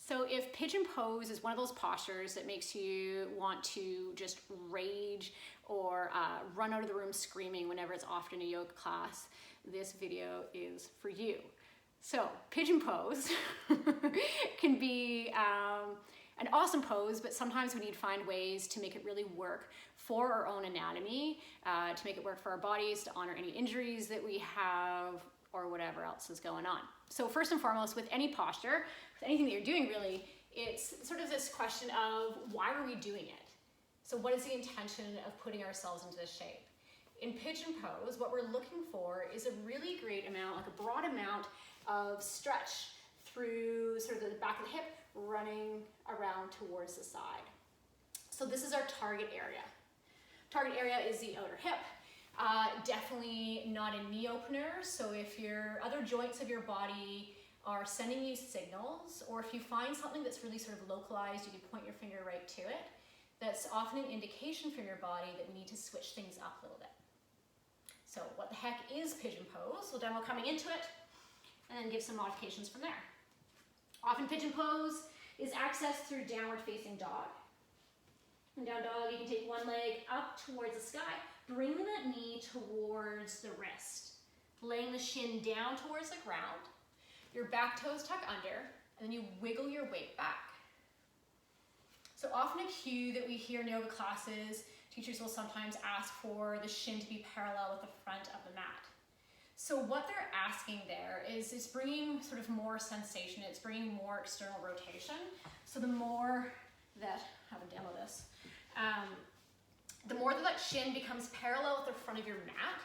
So if pigeon pose is one of those postures that makes you want to just rage or run out of the room screaming whenever it's offered in a yoga class, this video is for you. So pigeon pose can be an awesome pose, but sometimes we need to find ways to make it really work for our own anatomy, to make it work for our bodies, to honor any injuries that we have, or whatever else is going on. So first and foremost, with any posture, with anything that you're doing really, it's sort of this question of why are we doing it? So what is the intention of putting ourselves into this shape? In pigeon pose, what we're looking for is a really great amount, like a broad amount of stretch through sort of the back of the hip, running around towards the side. So this is our target area. Target area is the outer hip. Definitely not a knee opener, so if your other joints of your body are sending you signals, or if you find something that's really sort of localized, you can point your finger right to it, that's often an indication from your body that we need to switch things up a little bit. So what the heck is pigeon pose? We'll demo coming into it, and then give some modifications from there. Often pigeon pose is accessed through downward facing dog. In down dog, you can take one leg up towards the sky, bringing that knee towards the wrist, laying the shin down towards the ground, your back toes tuck under, and then you wiggle your weight back. So often a cue that we hear in yoga classes, teachers will sometimes ask for the shin to be parallel with the front of the mat. So what they're asking there is it's bringing sort of more sensation, it's bringing more external rotation. So the more that, have a demo this, the more that shin becomes parallel with the front of your mat,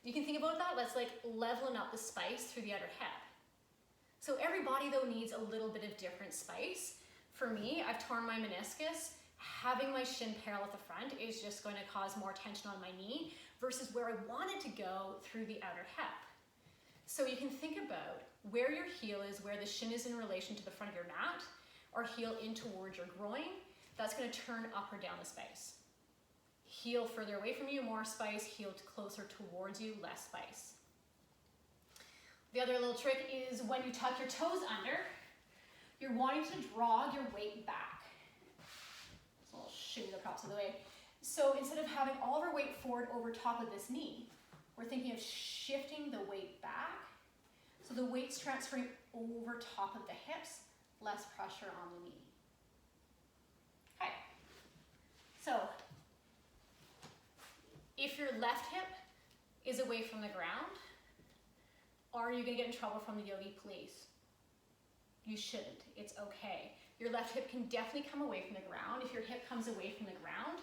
you can think about that, that's like leveling up the spice through the outer hip. So every body though needs a little bit of different spice. For me, I've torn my meniscus. Having my shin parallel with the front is just going to cause more tension on my knee versus where I wanted to go through the outer hip. So you can think about where your heel is, where the shin is in relation to the front of your mat, or heel in towards your groin. That's going to turn up or down the space. Heel further away from you, more spice. Heel closer towards you, less spice. The other little trick is when you tuck your toes under, you're wanting to draw your weight back. So I'll shimmy the props of the way. So instead of having all of our weight forward over top of this knee, we're thinking of shifting the weight back. So the weight's transferring over top of the hips, less pressure on the knee. Okay. So if your left hip is away from the ground, are you gonna get in trouble from the yogi police? You shouldn't, it's okay. Your left hip can definitely come away from the ground. If your hip comes away from the ground,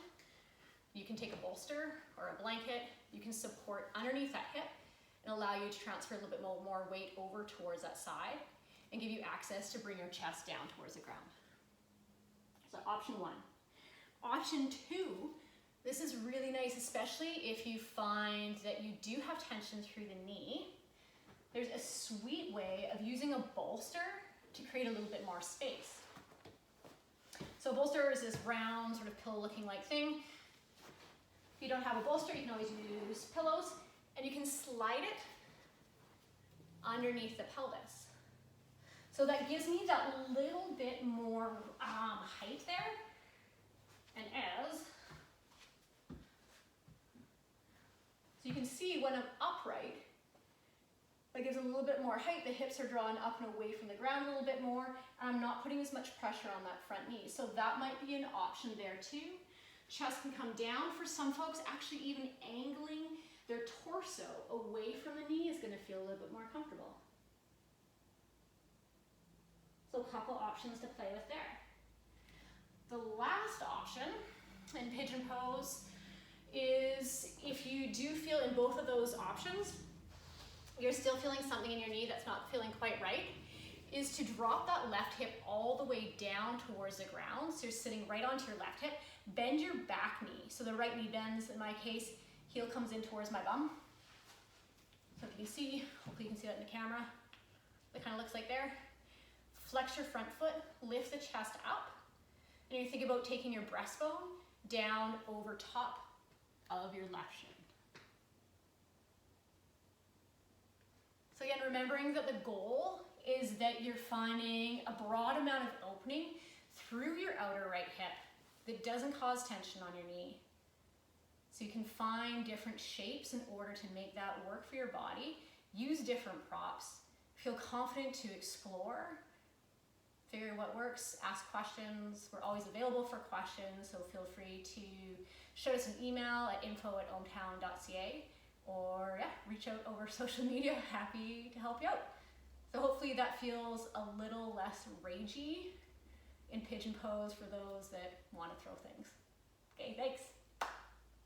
you can take a bolster or a blanket. You can support underneath that hip and allow you to transfer a little bit more weight over towards that side and give you access to bring your chest down towards the ground. So option one. Option two, this is really nice, especially if you find that you do have tension through the knee. There's a sweet way of using a bolster to create a little bit more space. So a bolster is this round, sort of pillow-looking like thing. If you don't have a bolster, you can always use pillows, and you can slide it underneath the pelvis. So that gives me that little bit more height there. And so you can see when I'm upright, that gives a little bit more height. The hips are drawn up and away from the ground a little bit more, and I'm not putting as much pressure on that front knee. So that might be an option there too. Chest can come down. For some folks, actually even angling their torso away from the knee is going to feel a little bit more comfortable. So a couple options to play with there. The last option in pigeon pose is if you do feel in both of those options, you're still feeling something in your knee that's not feeling quite right, is to drop that left hip all the way down towards the ground. So you're sitting right onto your left hip, bend your back knee. So the right knee bends, in my case, heel comes in towards my bum. So if you can see, hopefully you can see that in the camera, that kind of looks like there. Flex your front foot, lift the chest up, and you think about taking your breastbone down over top of your left shin. So again, remembering that the goal is that you're finding a broad amount of opening through your outer right hip that doesn't cause tension on your knee. So you can find different shapes in order to make that work for your body. Use different props. Feel confident to explore. Figure what works, ask questions. We're always available for questions, so feel free to shoot us an email at info@ohmtown.ca or reach out over social media. Happy to help you out. So hopefully that feels a little less ragey in pigeon pose for those that want to throw things. Okay, thanks.